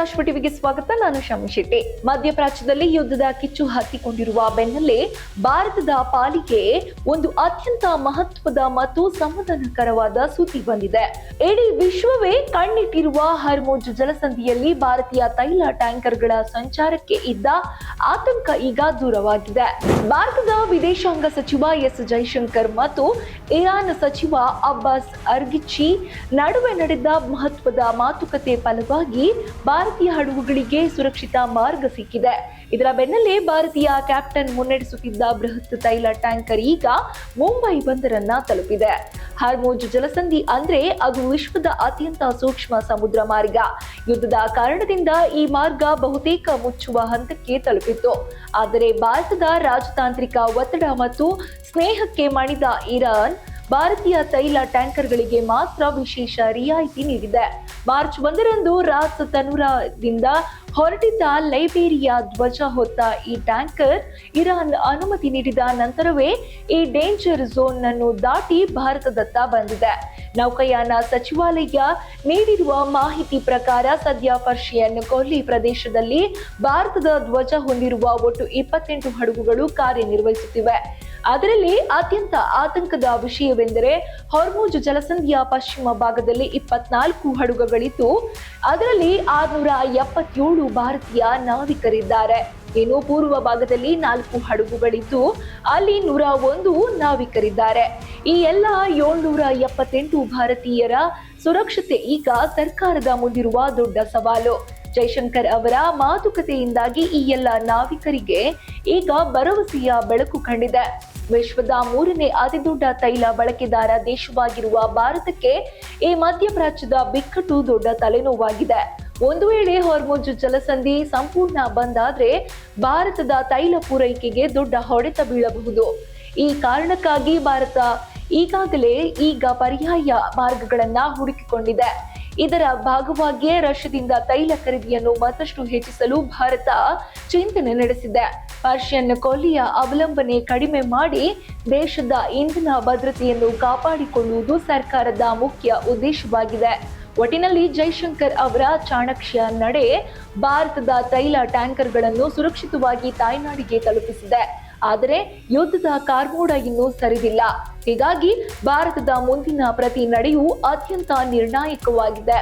ಸಾಶ್ವ ಟಿವಿಗೆ ಸ್ವಾಗತ. ನಾನು ಶಮಿ ಶೆಟ್ಟಿ. ಮಧ್ಯಪ್ರಾಚ್ಯದಲ್ಲಿ ಯುದ್ಧದ ಕಿಚ್ಚು ಹತ್ತಿಕೊಂಡಿರುವ ಬೆನ್ನಲ್ಲೇ ಭಾರತದ ಪಾಲಿಗೆ ಒಂದು ಅತ್ಯಂತ ಮಹತ್ವದ ಮತ್ತು ಸಮಾಧಾನಕರವಾದ ಸುದ್ದಿ ಬಂದಿದೆ. ಇಡೀ ವಿಶ್ವವೇ ಕಣ್ಣಿಟ್ಟಿರುವ ಹರ್ಮುಜ್ ಜಲಸಂಧಿಯಲ್ಲಿ ಭಾರತೀಯ ತೈಲ ಟ್ಯಾಂಕರ್ಗಳ ಸಂಚಾರಕ್ಕೆ ಇದ್ದ ಆತಂಕ ಈಗ ದೂರವಾಗಿದೆ. ಭಾರತದ ವಿದೇಶಾಂಗ ಸಚಿವ ಎಸ್ ಜೈಶಂಕರ್ ಮತ್ತು ಇರಾನ್ ಸಚಿವ ಅಬ್ಬಾಸ್ ಅರ್ಗಿಚಿ ನಡುವೆ ನಡೆದ ಮಹತ್ವದ ಮಾತುಕತೆ ಫಲವಾಗಿ ಭಾರತೀಯ ಹಡಗುಗಳಿಗೆ ಸುರಕ್ಷಿತ ಮಾರ್ಗ ಸಿಕ್ಕಿದೆ. ಇದರ ಬೆನ್ನಲ್ಲೇ ಭಾರತೀಯ ಕ್ಯಾಪ್ಟನ್ ಮುನ್ನಡೆಸುತ್ತಿದ್ದ ಬೃಹತ್ ತೈಲ ಟ್ಯಾಂಕರ್ ಈಗ ಮುಂಬೈ ಬಂದರನ್ನ ತಲುಪಿದೆ. ಹರ್ಮುಜ್ ಜಲಸಂಧಿ ಅಂದ್ರೆ ಅದು ವಿಶ್ವದ ಅತ್ಯಂತ ಸೂಕ್ಷ್ಮ ಸಮುದ್ರ ಮಾರ್ಗ. ಯುದ್ಧದ ಕಾರಣದಿಂದ ಈ ಮಾರ್ಗ ಬಹುತೇಕ ಮುಚ್ಚುವ ಹಂತಕ್ಕೆ ತಲುಪಿತ್ತು. ಆದರೆ ಭಾರತದ ರಾಜತಾಂತ್ರಿಕ ಒತ್ತಡ ಮತ್ತು ಸ್ನೇಹಕ್ಕೆ ಮಣಿದ ಇರಾನ್ ಭಾರತೀಯ ತೈಲ ಟ್ಯಾಂಕರ್ಗಳಿಗೆ ಮಾತ್ರ ವಿಶೇಷ ರಿಯಾಯಿತಿ ನೀಡಿದೆ. ಮಾರ್ಚ್ 1ರಂದು ರಾಸ್ ತನುರಾದಿಂದ ಹೊರಟಿದ್ದ ಲೈಬೇರಿಯಾ ಧ್ವಜ ಹೊತ್ತ ಈ ಟ್ಯಾಂಕರ್ ಇರಾನ್ ಅನುಮತಿ ನೀಡಿದ ನಂತರವೇ ಈ ಡೇಂಜರ್ ಝೋನ್ ಅನ್ನು ದಾಟಿ ಭಾರತದತ್ತ ಬಂದಿದೆ. ನೌಕಾಯಾನ ಸಚಿವಾಲಯ ನೀಡಿರುವ ಮಾಹಿತಿ ಪ್ರಕಾರ ಸದ್ಯ ಪರ್ಷಿಯನ್ ಕೊಲ್ಲಿ ಪ್ರದೇಶದಲ್ಲಿ ಭಾರತದ ಧ್ವಜ ಹೊಂದಿರುವ ಒಟ್ಟು 28 ಹಡಗುಗಳು ಕಾರ್ಯನಿರ್ವಹಿಸುತ್ತಿವೆ. ಅದರಲ್ಲಿ ಅತ್ಯಂತ ಆತಂಕದ ವಿಷಯವೆಂದರೆ ಹೊರ್ಮುಜ್ ಜಲಸಂಧಿಯ ಪಶ್ಚಿಮ ಭಾಗದಲ್ಲಿ 24 ಹಡಗುಗಳಿದ್ದು ಅದರಲ್ಲಿ 677 ಭಾರತೀಯ ನಾವಿಕರಿದ್ದಾರೆ. ಇನ್ನು ಪೂರ್ವ ಭಾಗದಲ್ಲಿ 4 ಹಡಗುಗಳಿದ್ದು ಅಲ್ಲಿ 101 ನಾವಿಕರಿದ್ದಾರೆ. ಈ ಎಲ್ಲ 778 ಭಾರತೀಯರ ಸುರಕ್ಷತೆ ಈಗ ಸರ್ಕಾರದ ಮುಂದಿರುವ ದೊಡ್ಡ ಸವಾಲು. ಜೈಶಂಕರ್ ಅವರ ಮಾತುಕತೆಯಿಂದಾಗಿ ಈ ಎಲ್ಲ ನಾವಿಕರಿಗೆ ಈಗ ಭರವಸೆಯ ಬೆಳಕು ಕಂಡಿದೆ. ವಿಶ್ವದ 3ನೇ ಅತಿದೊಡ್ಡ ತೈಲ ಬಳಕೆದಾರ ದೇಶವಾಗಿರುವ ಭಾರತಕ್ಕೆ ಈ ಮಧ್ಯಪ್ರಾಚ್ಯದ ಬಿಕ್ಕಟ್ಟು ದೊಡ್ಡ ತಲೆನೋವಾಗಿದೆ. ಒಂದು ವೇಳೆ ಹೊರ್ಮುಜ್ ಜಲಸಂಧಿ ಸಂಪೂರ್ಣ ಬಂದಾದ್ರೆ ಭಾರತದ ತೈಲ ಪೂರೈಕೆಗೆ ದೊಡ್ಡ ಹೊಡೆತ ಬೀಳಬಹುದು. ಈ ಕಾರಣಕ್ಕಾಗಿ ಭಾರತ ಈಗಾಗಲೇ ಪರ್ಯಾಯ ಮಾರ್ಗಗಳನ್ನ ಹುಡುಕಿಕೊಂಡಿದೆ. ಇದರ ಭಾಗವಾಗಿಯೇ ರಷ್ಯಾದಿಂದ ತೈಲ ಖರೀದಿಯನ್ನು ಮತ್ತಷ್ಟು ಹೆಚ್ಚಿಸಲು ಭಾರತ ಚಿಂತನೆ ನಡೆಸಿದೆ. ಪರ್ಷಿಯನ್ ಕೊಲ್ಲಿಯ ಅವಲಂಬನೆ ಕಡಿಮೆ ಮಾಡಿ ದೇಶದ ಇಂಧನ ಭದ್ರತೆಯನ್ನು ಕಾಪಾಡಿಕೊಳ್ಳುವುದು ಸರ್ಕಾರದ ಮುಖ್ಯ ಉದ್ದೇಶವಾಗಿದೆ. ಒಟ್ಟಿನಲ್ಲಿ ಜೈಶಂಕರ್ ಅವರ ಚಾಣಕ್ಯ ನಡೆ ಭಾರತದ ತೈಲ ಟ್ಯಾಂಕರ್ಗಳನ್ನು ಸುರಕ್ಷಿತವಾಗಿ ತಾಯ್ನಾಡಿಗೆ ತಲುಪಿಸಿದೆ. ಆದರೆ ಯುದ್ಧದ ಕಾರ್ಮೋಡ ಇನ್ನೂ ಸರಿದಿಲ್ಲ. ಹೀಗಾಗಿ ಭಾರತದ ಮುಂದಿನ ಪ್ರತಿ ನಡೆಯೂ ಅತ್ಯಂತ ನಿರ್ಣಾಯಕವಾಗಿದೆ.